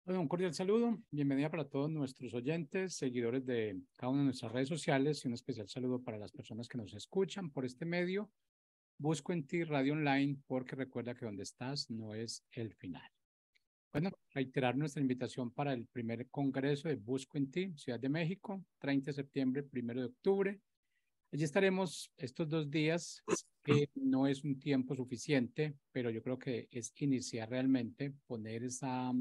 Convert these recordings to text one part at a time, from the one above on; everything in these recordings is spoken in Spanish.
Bueno, un cordial saludo, bienvenida para todos nuestros oyentes, seguidores de cada una de nuestras redes sociales y un especial saludo para las personas que nos escuchan por este medio. Busco en ti Radio Online porque recuerda que donde estás no es el final. Bueno, reiterar nuestra invitación para el primer congreso de Busco en ti, Ciudad de México, 30 de septiembre, 1 de octubre. Allí estaremos estos 2 días, que no es un tiempo suficiente, pero yo creo que es iniciar realmente, poner esa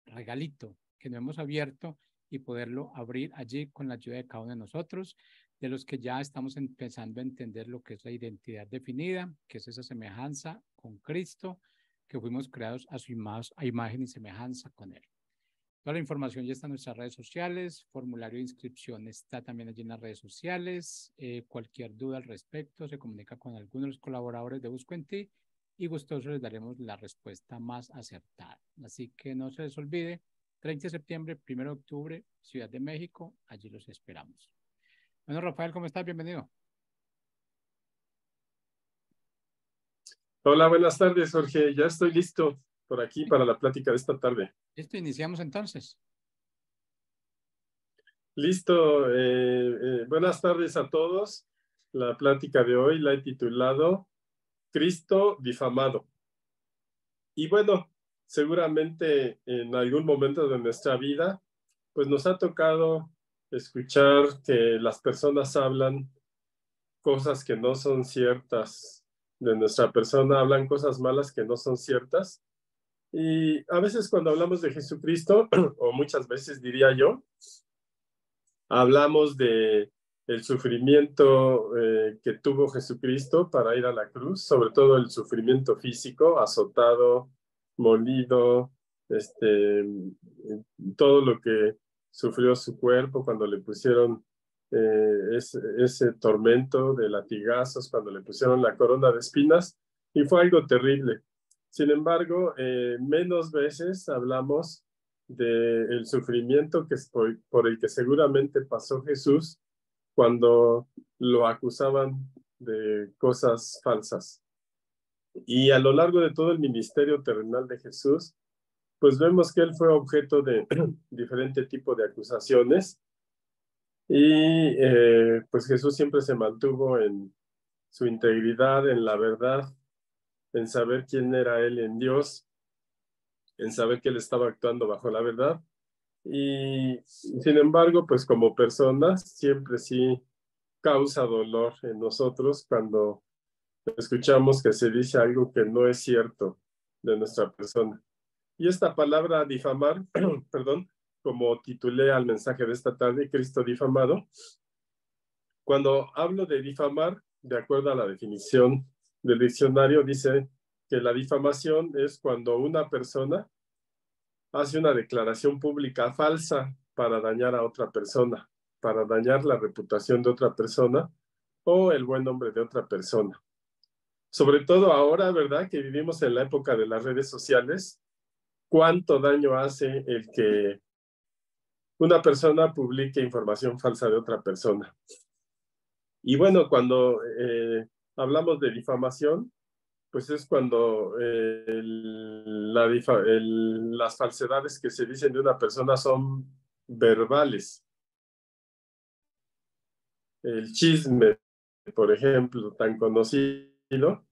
regalito que no hemos abierto y poderlo abrir allí con la ayuda de cada uno de nosotros, de los que ya estamos empezando a entender lo que es la identidad definida, que es esa semejanza con Cristo, que fuimos creados a imagen y semejanza con Él. Toda la información ya está en nuestras redes sociales, formulario de inscripción está también allí en las redes sociales. Cualquier duda al respecto se comunica con algunos de los colaboradores de Busco en Ti y gustosos les daremos la respuesta más acertada. Así que no se les olvide, 30 de septiembre, 1 de octubre, Ciudad de México, allí los esperamos. Bueno, Rafael, ¿cómo estás? Bienvenido. Hola, buenas tardes, Jorge. Ya estoy listo por aquí para la plática de esta tarde. Listo, iniciamos entonces. Listo. Buenas tardes a todos. La plática de hoy la he titulado Cristo difamado. Y bueno, seguramente en algún momento de nuestra vida, pues nos ha tocado escuchar que las personas hablan cosas que no son ciertas de nuestra persona, hablan cosas malas que no son ciertas. Y a veces cuando hablamos de Jesucristo, o muchas veces diría yo, hablamos de el sufrimiento que tuvo Jesucristo para ir a la cruz, sobre todo el sufrimiento físico, azotado, molido, todo lo que sufrió su cuerpo cuando le pusieron ese tormento de latigazos, cuando le pusieron la corona de espinas, y fue algo terrible. Sin embargo, menos veces hablamos del sufrimiento por el que seguramente pasó Jesús cuando lo acusaban de cosas falsas. Y a lo largo de todo el ministerio terrenal de Jesús, pues vemos que él fue objeto de diferente tipo de acusaciones y pues Jesús siempre se mantuvo en su integridad, en la verdad, en saber quién era él en Dios, en saber que él estaba actuando bajo la verdad. Y sin embargo, pues como personas, siempre sí causa dolor en nosotros cuando escuchamos que se dice algo que no es cierto de nuestra persona. Y esta palabra difamar, perdón, como titulé al mensaje de esta tarde, Cristo difamado, cuando hablo de difamar, de acuerdo a la definición del diccionario, dice que la difamación es cuando una persona hace una declaración pública falsa para dañar a otra persona, para dañar la reputación de otra persona o el buen nombre de otra persona. Sobre todo ahora, ¿verdad? Que vivimos en la época de las redes sociales, ¿cuánto daño hace el que una persona publique información falsa de otra persona? Y bueno, cuando hablamos de difamación, pues es cuando las falsedades que se dicen de una persona son verbales. El chisme, por ejemplo, tan conocido,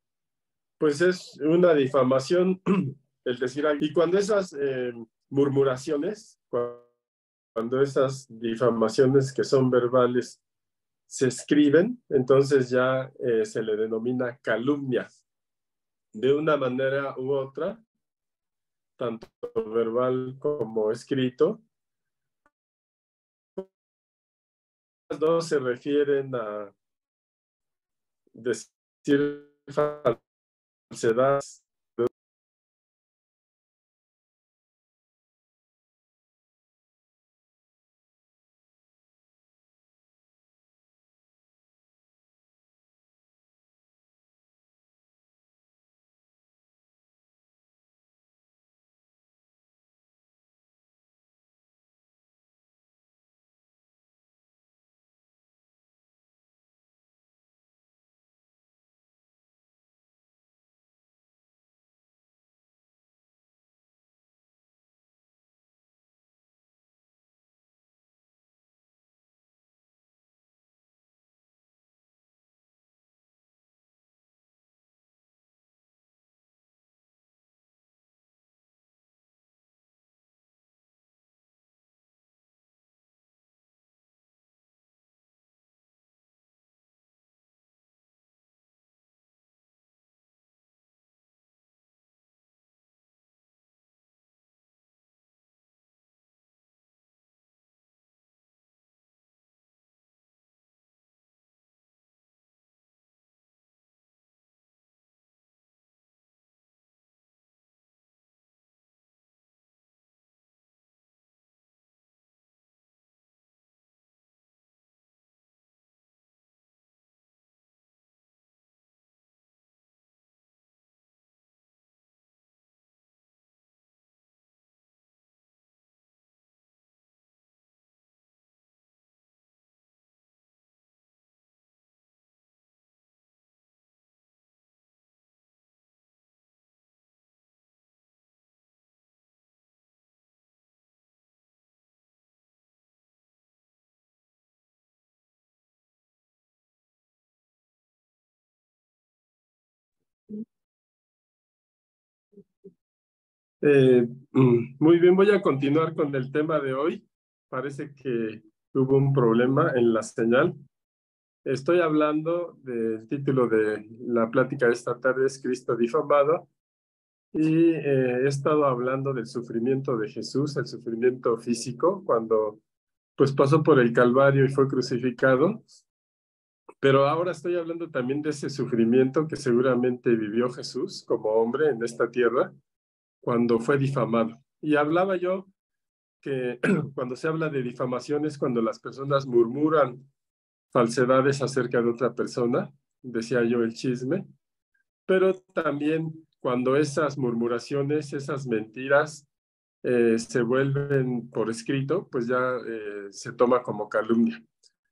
pues es una difamación el decir algo. Y cuando esas murmuraciones, cuando esas difamaciones que son verbales se escriben, entonces ya se le denomina calumnia. De una manera u otra, tanto verbal como escrito, las dos se refieren a decir falsedades Muy bien, voy a continuar con el tema de hoy. Parece que hubo un problema en la señal. Estoy hablando del título de la plática de esta tarde, es Cristo difamado, y he estado hablando del sufrimiento de Jesús, el sufrimiento físico, cuando pues pasó por el Calvario y fue crucificado. Pero ahora estoy hablando también de ese sufrimiento que seguramente vivió Jesús como hombre en esta tierra cuando fue difamado. Y hablaba yo que cuando se habla de difamación es cuando las personas murmuran falsedades acerca de otra persona, decía yo el chisme, pero también cuando esas murmuraciones, esas mentiras se vuelven por escrito, pues ya se toma como calumnia.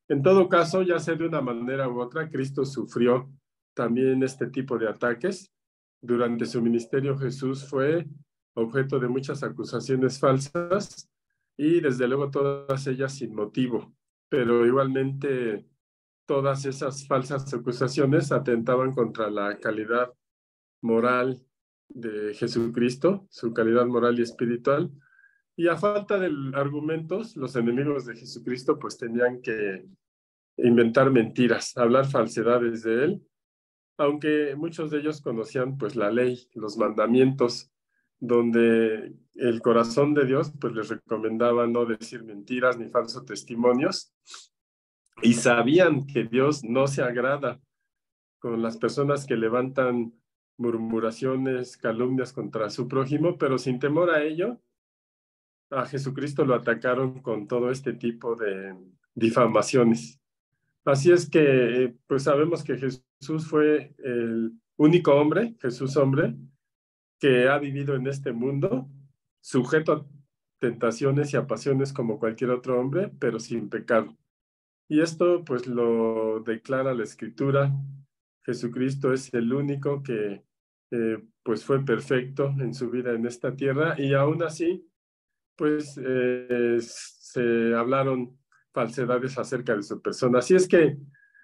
En todo caso, ya sea de una manera u otra, Cristo sufrió también este tipo de ataques. Durante su ministerio, Jesús fue objeto de muchas acusaciones falsas y desde luego todas ellas sin motivo, pero igualmente todas esas falsas acusaciones atentaban contra la calidad moral de Jesucristo, su calidad moral y espiritual, y a falta de argumentos, los enemigos de Jesucristo pues tenían que inventar mentiras, hablar falsedades de él, aunque muchos de ellos conocían pues la ley, los mandamientos, donde el corazón de Dios pues les recomendaba no decir mentiras ni falsos testimonios, y sabían que Dios no se agrada con las personas que levantan murmuraciones, calumnias contra su prójimo, pero sin temor a ello, a Jesucristo lo atacaron con todo este tipo de difamaciones. Así es que, pues sabemos que Jesús fue el único hombre, Jesús hombre, que ha vivido en este mundo, sujeto a tentaciones y a pasiones como cualquier otro hombre, pero sin pecado. Y esto pues lo declara la Escritura. Jesucristo es el único que pues fue perfecto en su vida en esta tierra y aún así pues se hablaron falsedades acerca de su persona. Así es que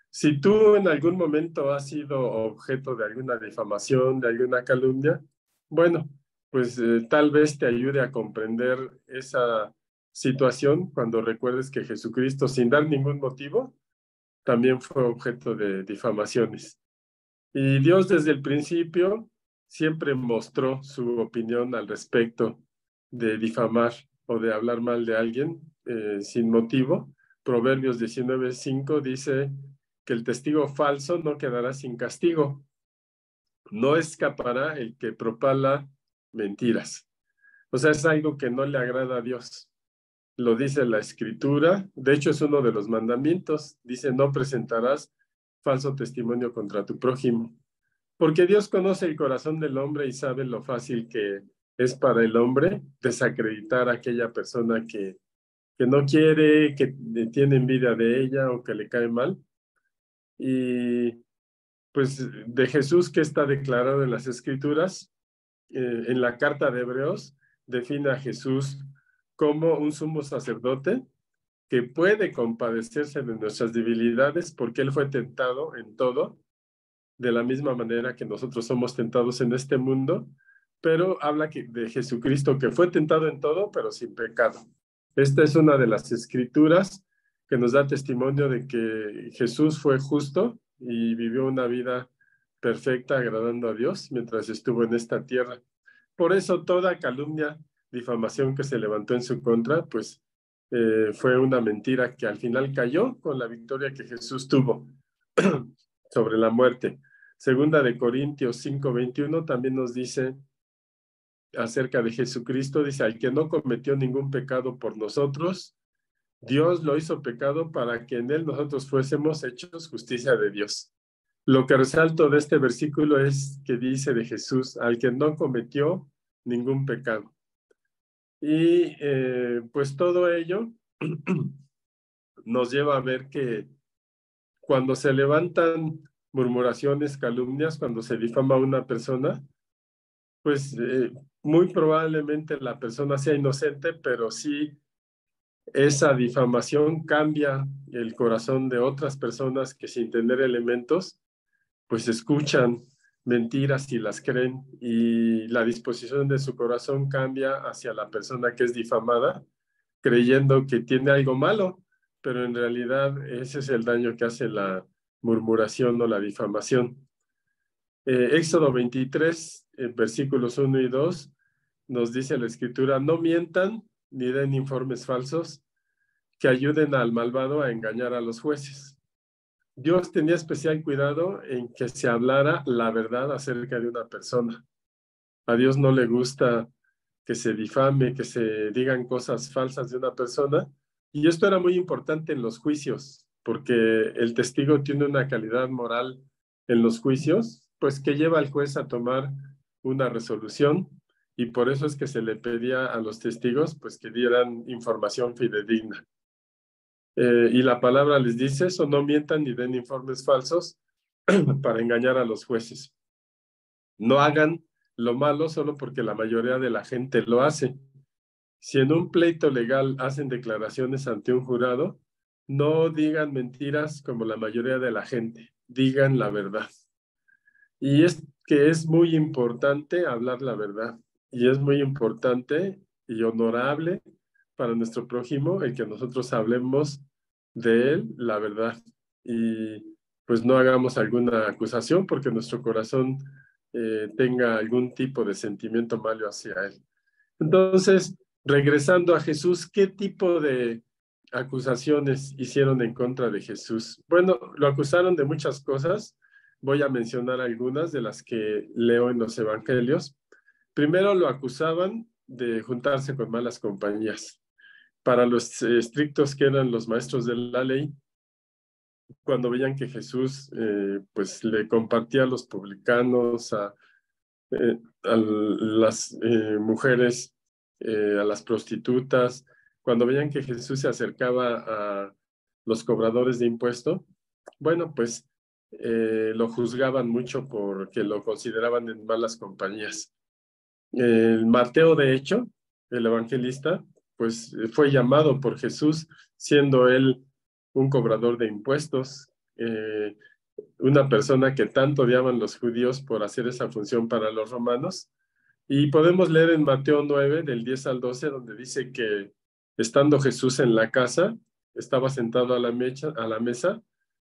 si tú en algún momento has sido objeto de alguna difamación, de alguna calumnia, bueno, pues tal vez te ayude a comprender esa situación cuando recuerdes que Jesucristo, sin dar ningún motivo, también fue objeto de difamaciones. Y Dios desde el principio siempre mostró su opinión al respecto de difamar o de hablar mal de alguien sin motivo. Proverbios 19:5 dice que el testigo falso no quedará sin castigo. No escapará el que propala mentiras. O sea, es algo que no le agrada a Dios. Lo dice la Escritura. De hecho, es uno de los mandamientos. Dice, no presentarás falso testimonio contra tu prójimo. Porque Dios conoce el corazón del hombre y sabe lo fácil que es para el hombre desacreditar a aquella persona que no quiere, que tiene envidia de ella o que le cae mal. Y pues de Jesús, que está declarado en las Escrituras, en la carta de Hebreos, define a Jesús como un sumo sacerdote que puede compadecerse de nuestras debilidades porque Él fue tentado en todo, de la misma manera que nosotros somos tentados en este mundo, pero habla de Jesucristo que fue tentado en todo, pero sin pecado. Esta es una de las escrituras que nos da testimonio de que Jesús fue justo y vivió una vida perfecta agradando a Dios mientras estuvo en esta tierra. Por eso toda calumnia, difamación que se levantó en su contra, pues fue una mentira que al final cayó con la victoria que Jesús tuvo sobre la muerte. Segunda de Corintios 5:21 también nos dice acerca de Jesucristo, dice, al que no cometió ningún pecado por nosotros, Dios lo hizo pecado para que en él nosotros fuésemos hechos justicia de Dios. Lo que resalto de este versículo es que dice de Jesús, al que no cometió ningún pecado. Y pues todo ello nos lleva a ver que cuando se levantan murmuraciones, calumnias, cuando se difama a una persona, pues muy probablemente la persona sea inocente, pero sí esa difamación cambia el corazón de otras personas que sin tener elementos, pues escuchan mentiras y las creen, y la disposición de su corazón cambia hacia la persona que es difamada, creyendo que tiene algo malo, pero en realidad ese es el daño que hace la murmuración o la difamación. Éxodo 23, versículos 1 y 2, nos dice la Escritura: no mientan ni den informes falsos que ayuden al malvado a engañar a los jueces. Dios tenía especial cuidado en que se hablara la verdad acerca de una persona. A Dios no le gusta que se difame, que se digan cosas falsas de una persona. Y esto era muy importante en los juicios, porque el testigo tiene una calidad moral en los juicios, pues que lleva al juez a tomar una resolución, y por eso es que se le pedía a los testigos pues que dieran información fidedigna. Y la palabra les dice eso: no mientan ni den informes falsos para engañar a los jueces. No hagan lo malo solo porque la mayoría de la gente lo hace. Si en un pleito legal hacen declaraciones ante un jurado, no digan mentiras como la mayoría de la gente, digan la verdad. Y es que es muy importante hablar la verdad, y es muy importante y honorable para nuestro prójimo el que nosotros hablemos de él la verdad, y pues no hagamos alguna acusación porque nuestro corazón tenga algún tipo de sentimiento malo hacia él. Entonces, regresando a Jesús, ¿qué tipo de acusaciones hicieron en contra de Jesús? Bueno, lo acusaron de muchas cosas. Voy a mencionar algunas de las que leo en los evangelios. Primero, lo acusaban de juntarse con malas compañías. Para los estrictos que eran los maestros de la ley, cuando veían que Jesús pues le compartía a los publicanos, a las mujeres, a las prostitutas, cuando veían que Jesús se acercaba a los cobradores de impuesto, bueno, pues lo juzgaban mucho porque lo consideraban en malas compañías. Mateo, de hecho, el evangelista, pues fue llamado por Jesús, siendo él un cobrador de impuestos, una persona que tanto odiaban los judíos por hacer esa función para los romanos. Y podemos leer en Mateo 9, del 10 al 12, donde dice que estando Jesús en la casa, estaba sentado a la mesa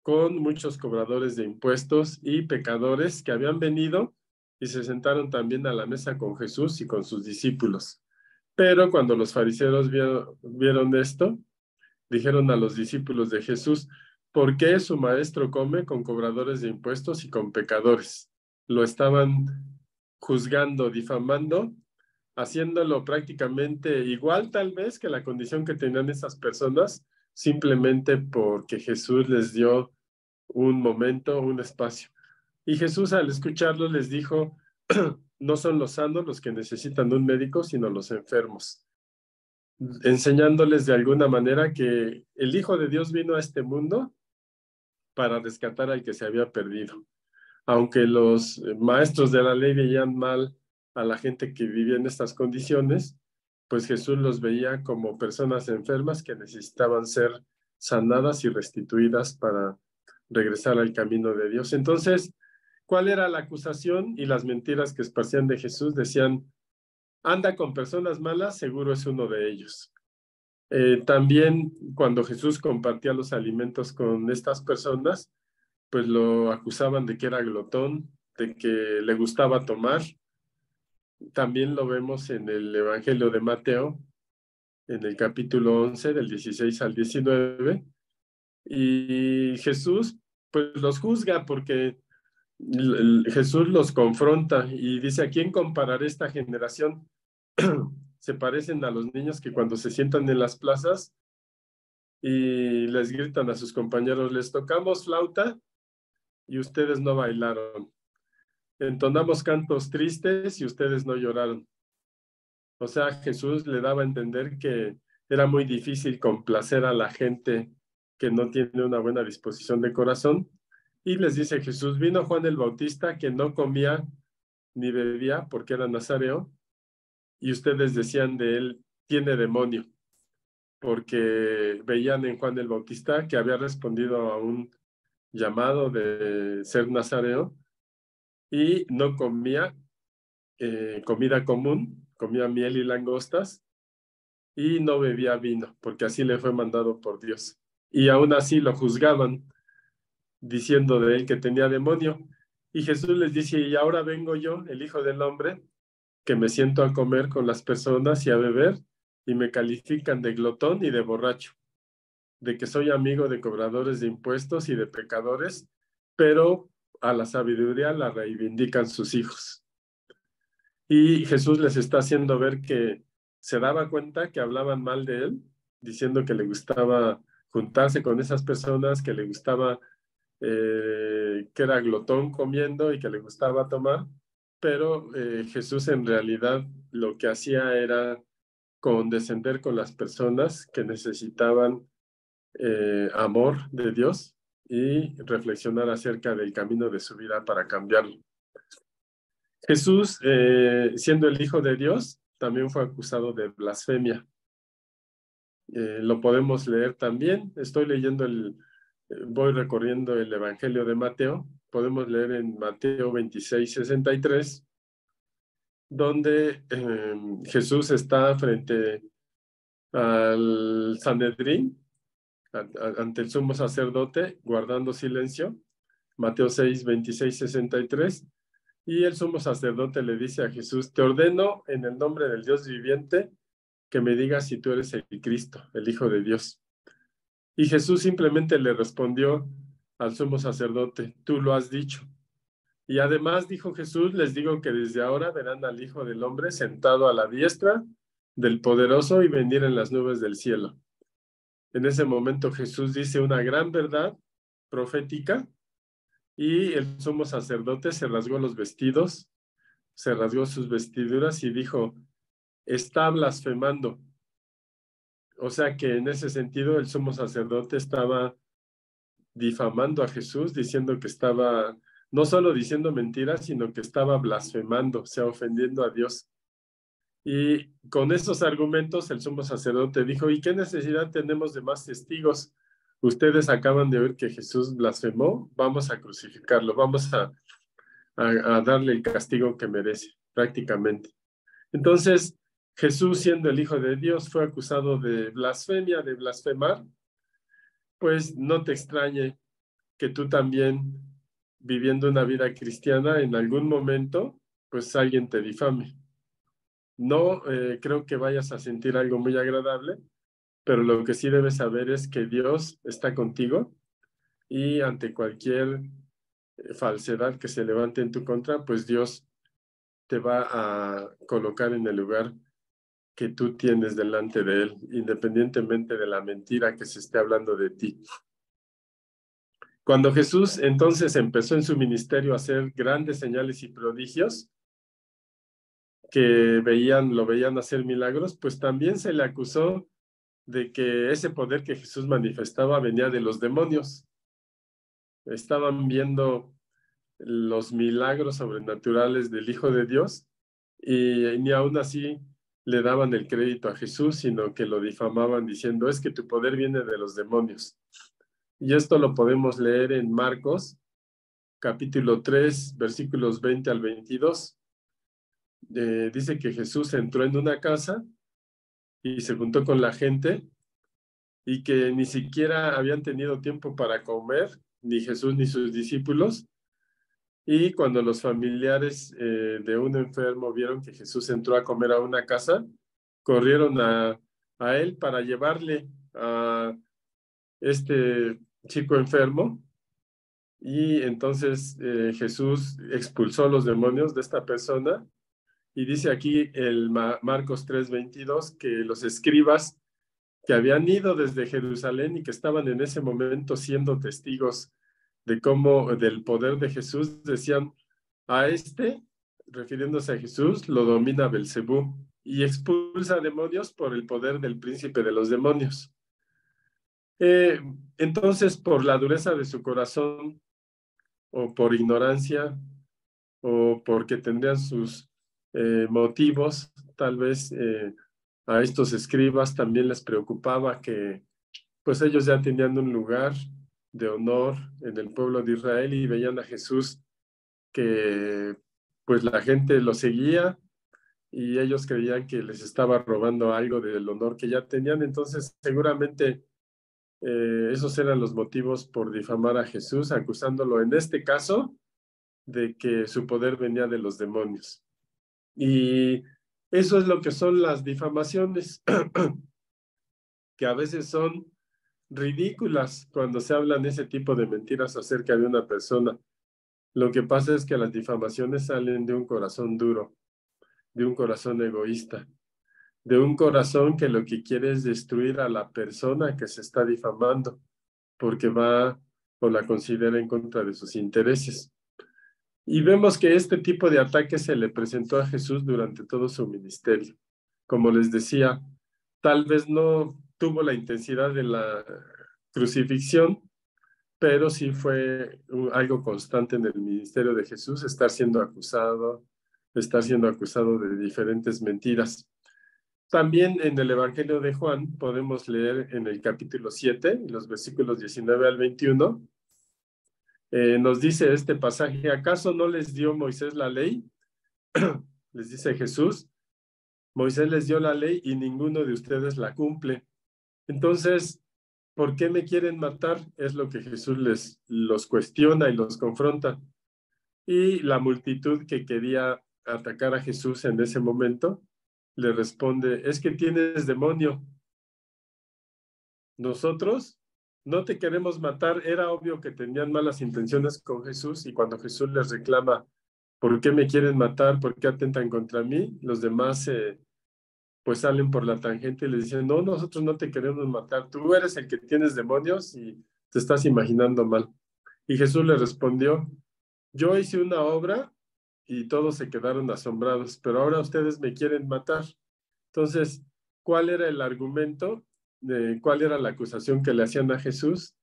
con muchos cobradores de impuestos y pecadores que habían venido y se sentaron también a la mesa con Jesús y con sus discípulos. Pero cuando los fariseos vieron esto, dijeron a los discípulos de Jesús: ¿por qué su maestro come con cobradores de impuestos y con pecadores? Lo estaban juzgando, difamando, haciéndolo prácticamente igual tal vez que la condición que tenían esas personas, simplemente porque Jesús les dio un momento, un espacio. Y Jesús, al escucharlo, les dijo: no son los sanos los que necesitan un médico, sino los enfermos, enseñándoles de alguna manera que el Hijo de Dios vino a este mundo para rescatar al que se había perdido. Aunque los maestros de la ley veían mal a la gente que vivía en estas condiciones, pues Jesús los veía como personas enfermas que necesitaban ser sanadas y restituidas para regresar al camino de Dios. Entonces, ¿cuál era la acusación y las mentiras que esparcían de Jesús? Decían: anda con personas malas, seguro es uno de ellos. También cuando Jesús compartía los alimentos con estas personas, pues lo acusaban de que era glotón, de que le gustaba tomar. También lo vemos en el Evangelio de Mateo, en el capítulo 11, del 16 al 19. Y Jesús, pues los juzga porque Jesús los confronta y dice: ¿a quién compararé esta generación? Se parecen a los niños que cuando se sientan en las plazas y les gritan a sus compañeros: les tocamos flauta y ustedes no bailaron. Entonamos cantos tristes y ustedes no lloraron. O sea, Jesús le daba a entender que era muy difícil complacer a la gente que no tiene una buena disposición de corazón. Y les dice Jesús: vino Juan el Bautista, que no comía ni bebía porque era nazareo, y ustedes decían de él: tiene demonio, porque veían en Juan el Bautista que había respondido a un llamado de ser nazareo, y no comía comida común, comía miel y langostas, y no bebía vino, porque así le fue mandado por Dios. Y aún así lo juzgaban, diciendo de él que tenía demonio. Y Jesús les dice, y ahora vengo yo, el Hijo del Hombre, que me siento a comer con las personas y a beber, y me califican de glotón y de borracho, de que soy amigo de cobradores de impuestos y de pecadores, pero a la sabiduría la reivindican sus hijos. Y Jesús les está haciendo ver que se daba cuenta que hablaban mal de él, diciendo que le gustaba juntarse con esas personas, que le gustaba, que era glotón comiendo y que le gustaba tomar, pero Jesús en realidad lo que hacía era condescender con las personas que necesitaban amor de Dios y reflexionar acerca del camino de su vida para cambiarlo. Jesús, siendo el Hijo de Dios, también fue acusado de blasfemia. Lo podemos leer también. Estoy leyendo voy recorriendo el Evangelio de Mateo. Podemos leer en Mateo 26:63, donde Jesús está frente al Sanedrín, ante el sumo sacerdote, guardando silencio. Mateo 6:26-63. Y el sumo sacerdote le dice a Jesús, te ordeno en el nombre del Dios viviente que me digas si tú eres el Cristo, el Hijo de Dios. Y Jesús simplemente le respondió al sumo sacerdote, tú lo has dicho. Y además dijo Jesús, les digo que desde ahora verán al Hijo del Hombre sentado a la diestra del Poderoso y venir en las nubes del cielo. En ese momento Jesús dice una gran verdad profética y el sumo sacerdote se rasgó los vestidos, se rasgó sus vestiduras y dijo, está blasfemando. O sea que en ese sentido el sumo sacerdote estaba difamando a Jesús, diciendo que estaba, no solo diciendo mentiras, sino que estaba blasfemando, o sea, ofendiendo a Dios. Y con esos argumentos el sumo sacerdote dijo, ¿y qué necesidad tenemos de más testigos? Ustedes acaban de oír que Jesús blasfemó, vamos a crucificarlo, vamos a darle el castigo que merece, prácticamente. Entonces, Jesús, siendo el Hijo de Dios, fue acusado de blasfemia, de blasfemar. Pues no te extrañe que tú también, viviendo una vida cristiana, en algún momento, pues alguien te difame. No creo que vayas a sentir algo muy agradable, pero lo que sí debes saber es que Dios está contigo y ante cualquier falsedad que se levante en tu contra, pues Dios te va a colocar en el lugar que tú tienes delante de él, independientemente de la mentira que se esté hablando de ti. Cuando Jesús entonces empezó en su ministerio a hacer grandes señales y prodigios, que lo veían hacer milagros, pues también se le acusó de que ese poder que Jesús manifestaba venía de los demonios. Estaban viendo los milagros sobrenaturales del Hijo de Dios y ni aún así le daban el crédito a Jesús, sino que lo difamaban diciendo, es que tu poder viene de los demonios. Y esto lo podemos leer en Marcos, capítulo 3, versículos 20 al 22. Dice que Jesús entró en una casa y se juntó con la gente y que ni siquiera habían tenido tiempo para comer, ni Jesús ni sus discípulos. Y cuando los familiares de un enfermo vieron que Jesús entró a comer a una casa, corrieron a él para llevarle a este chico enfermo. Y entonces Jesús expulsó los demonios de esta persona. Y dice aquí el Marcos 3:22 que los escribas que habían ido desde Jerusalén y que estaban en ese momento siendo testigos de cómo, del poder de Jesús, decían, a este, refiriéndose a Jesús, lo domina Belcebú y expulsa demonios por el poder del príncipe de los demonios. Entonces, por la dureza de su corazón, o por ignorancia, o porque tendrían sus motivos, tal vez a estos escribas también les preocupaba que pues ellos ya tenían un lugar de honor en el pueblo de Israel y veían a Jesús que pues la gente lo seguía y ellos creían que les estaba robando algo del honor que ya tenían. Entonces, seguramente esos eran los motivos por difamar a Jesús, acusándolo en este caso de que su poder venía de los demonios. Y eso es lo que son las difamaciones, que a veces son ridículas cuando se hablan ese tipo de mentiras acerca de una persona. Lo que pasa es que las difamaciones salen de un corazón duro, de un corazón egoísta, de un corazón que lo que quiere es destruir a la persona que se está difamando, porque va o la considera en contra de sus intereses. Y vemos que este tipo de ataque se le presentó a Jesús durante todo su ministerio. Como les decía, tal vez no tuvo la intensidad de la crucifixión, pero sí fue algo constante en el ministerio de Jesús, estar siendo acusado de diferentes mentiras. También en el Evangelio de Juan podemos leer en el capítulo 7, los versículos 19 al 21, nos dice este pasaje: ¿acaso no les dio Moisés la ley? Les dice Jesús, Moisés les dio la ley y ninguno de ustedes la cumple. Entonces, ¿por qué me quieren matar? Es lo que Jesús los cuestiona y los confronta. Y la multitud que quería atacar a Jesús en ese momento le responde: es que tienes demonio. Nosotros no te queremos matar. Era obvio que tenían malas intenciones con Jesús, y cuando Jesús les reclama: ¿por qué me quieren matar? ¿Por qué atentan contra mí? Los demás pues salen por la tangente y le dicen: no, nosotros no te queremos matar. Tú eres el que tienes demonios y te estás imaginando mal. Y Jesús le respondió: yo hice una obra y todos se quedaron asombrados, pero ahora ustedes me quieren matar. Entonces, ¿cuál era el argumento? ¿Cuál era la acusación que le hacían a Jesús?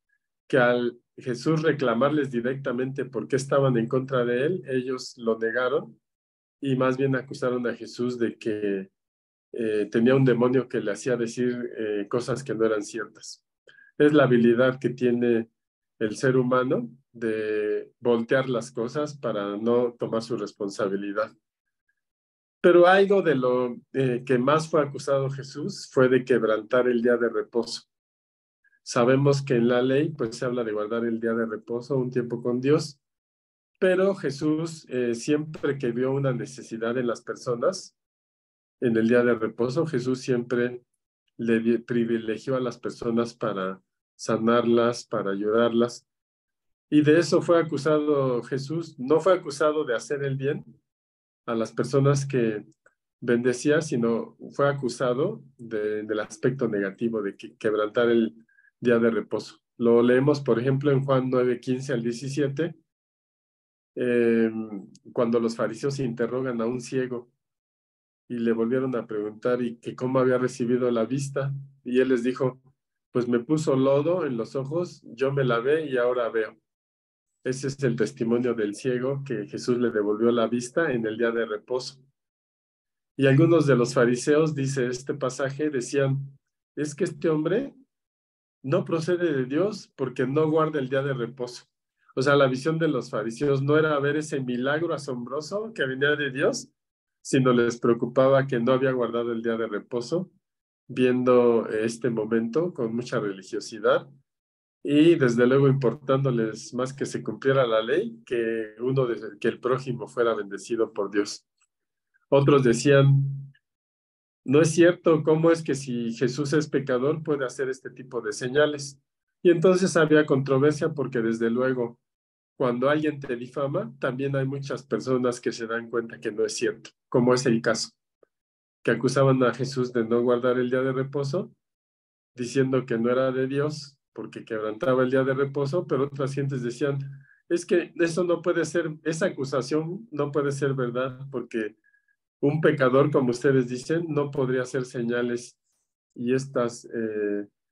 Que al Jesús reclamarles directamente por qué estaban en contra de él, ellos lo negaron y más bien acusaron a Jesús de que tenía un demonio que le hacía decir cosas que no eran ciertas. Es la habilidad que tiene el ser humano de voltear las cosas para no tomar su responsabilidad. Pero algo de lo que más fue acusado Jesús fue de quebrantar el día de reposo. Sabemos que en la ley pues se habla de guardar el día de reposo, un tiempo con Dios, pero Jesús siempre que vio una necesidad en las personas, en el día de reposo, Jesús siempre le privilegió a las personas para sanarlas, para ayudarlas. Y de eso fue acusado Jesús. No fue acusado de hacer el bien a las personas que bendecía, sino fue acusado del aspecto negativo de quebrantar el día de reposo. Lo leemos, por ejemplo, en Juan 9:15 al 17, cuando los fariseos interrogan a un ciego y le volvieron a preguntar y que cómo había recibido la vista. Y él les dijo: pues me puso lodo en los ojos, yo me lavé y ahora veo. Ese es el testimonio del ciego, que Jesús le devolvió la vista en el día de reposo. Y algunos de los fariseos, dice este pasaje, decían: es que este hombre no procede de Dios porque no guarda el día de reposo. O sea, la visión de los fariseos no era ver ese milagro asombroso que venía de Dios, sino les preocupaba que no había guardado el día de reposo, viendo este momento con mucha religiosidad y desde luego importándoles más que se cumpliera la ley que que el prójimo fuera bendecido por Dios. Otros decían: no es cierto, ¿cómo es que si Jesús es pecador puede hacer este tipo de señales? Y entonces había controversia porque desde luego cuando alguien te difama, también hay muchas personas que se dan cuenta que no es cierto, como es el caso, que acusaban a Jesús de no guardar el día de reposo, diciendo que no era de Dios porque quebrantaba el día de reposo, pero otras gentes decían: es que eso no puede ser, esa acusación no puede ser verdad porque un pecador, como ustedes dicen, no podría hacer señales y estas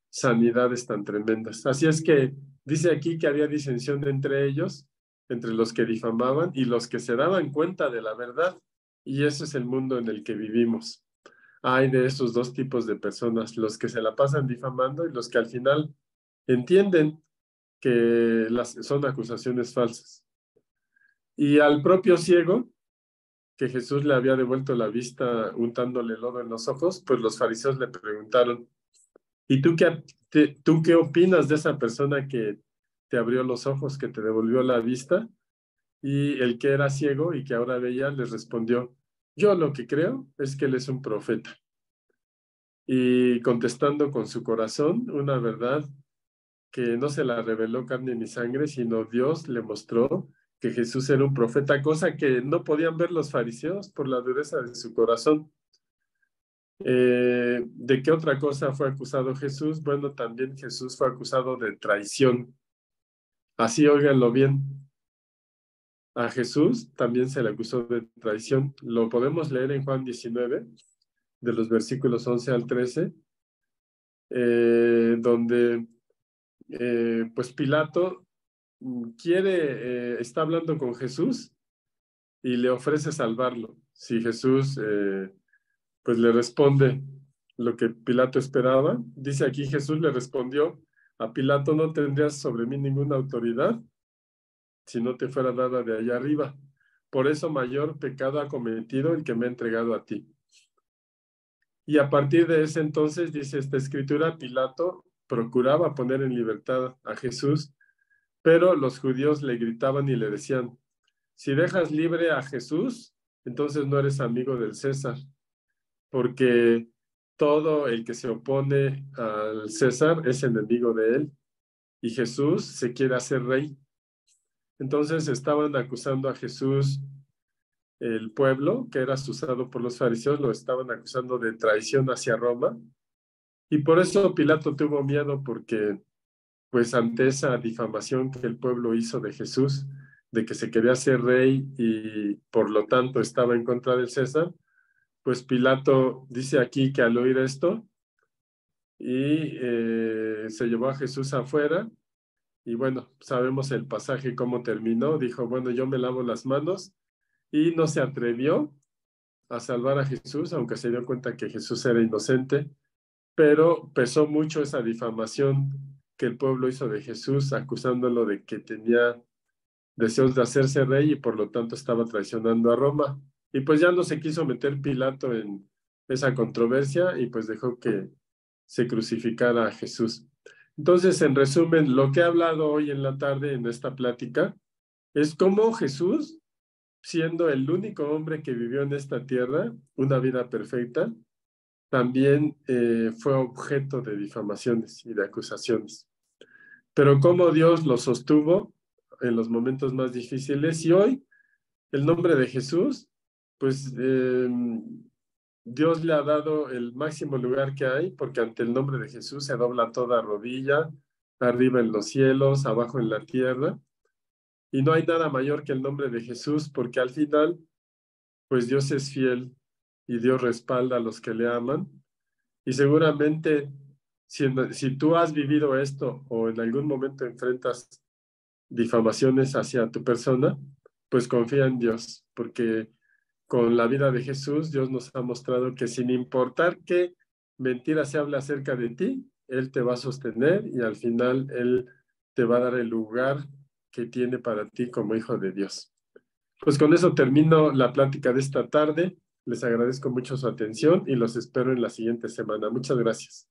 sanidades tan tremendas. Así es que dice aquí que había disensión entre ellos, entre los que difamaban y los que se daban cuenta de la verdad. Y ese es el mundo en el que vivimos. Hay de esos dos tipos de personas: los que se la pasan difamando y los que al final entienden que son acusaciones falsas. Y al propio ciego, que Jesús le había devuelto la vista untándole lodo en los ojos, pues los fariseos le preguntaron, ¿y tú qué opinas de esa persona que te abrió los ojos, que te devolvió la vista? Y el que era ciego y que ahora veía les respondió, yo lo que creo es que él es un profeta. Y contestando con su corazón una verdad que no se la reveló carne ni sangre, sino Dios le mostró que Jesús era un profeta, cosa que no podían ver los fariseos por la dureza de su corazón. ¿De qué otra cosa fue acusado Jesús? Bueno, también Jesús fue acusado de traición. Así, óiganlo bien. A Jesús también se le acusó de traición. Lo podemos leer en Juan 19, de los versículos 11 al 13, donde pues Pilato está hablando con Jesús y le ofrece salvarlo. Si Jesús pues le responde lo que Pilato esperaba, dice aquí Jesús le respondió, a Pilato no tendrías sobre mí ninguna autoridad si no te fuera dada de allá arriba. Por eso mayor pecado ha cometido el que me ha entregado a ti. Y a partir de ese entonces, dice esta escritura, Pilato procuraba poner en libertad a Jesús, pero los judíos le gritaban y le decían, si dejas libre a Jesús, entonces no eres amigo del César, porque todo el que se opone al César es enemigo de él, y Jesús se quiere hacer rey. Entonces estaban acusando a Jesús, el pueblo, que era asusado por los fariseos, lo estaban acusando de traición hacia Roma, y por eso Pilato tuvo miedo, porque pues ante esa difamación que el pueblo hizo de Jesús, de que se quería ser rey y por lo tanto estaba en contra del César, pues Pilato dice aquí que al oír esto, y se llevó a Jesús afuera, y bueno, sabemos el pasaje cómo terminó, dijo, bueno, yo me lavo las manos, y no se atrevió a salvar a Jesús, aunque se dio cuenta que Jesús era inocente, pero pesó mucho esa difamación que el pueblo hizo de Jesús, acusándolo de que tenía deseos de hacerse rey y por lo tanto estaba traicionando a Roma. Y pues ya no se quiso meter Pilato en esa controversia y pues dejó que se crucificara a Jesús. Entonces, en resumen, lo que he hablado hoy en la tarde en esta plática es cómo Jesús, siendo el único hombre que vivió en esta tierra una vida perfecta, también fue objeto de difamaciones y de acusaciones. Pero cómo Dios lo sostuvo en los momentos más difíciles, y hoy el nombre de Jesús, pues Dios le ha dado el máximo lugar que hay, porque ante el nombre de Jesús se dobla toda rodilla, arriba en los cielos, abajo en la tierra, y no hay nada mayor que el nombre de Jesús, porque al final, pues Dios es fiel y Dios respalda a los que le aman, y seguramente si tú has vivido esto o en algún momento enfrentas difamaciones hacia tu persona, pues confía en Dios, porque con la vida de Jesús, Dios nos ha mostrado que sin importar qué mentira se habla acerca de ti, Él te va a sostener y al final Él te va a dar el lugar que tiene para ti como hijo de Dios. Pues con eso termino la plática de esta tarde. Les agradezco mucho su atención y los espero en la siguiente semana. Muchas gracias.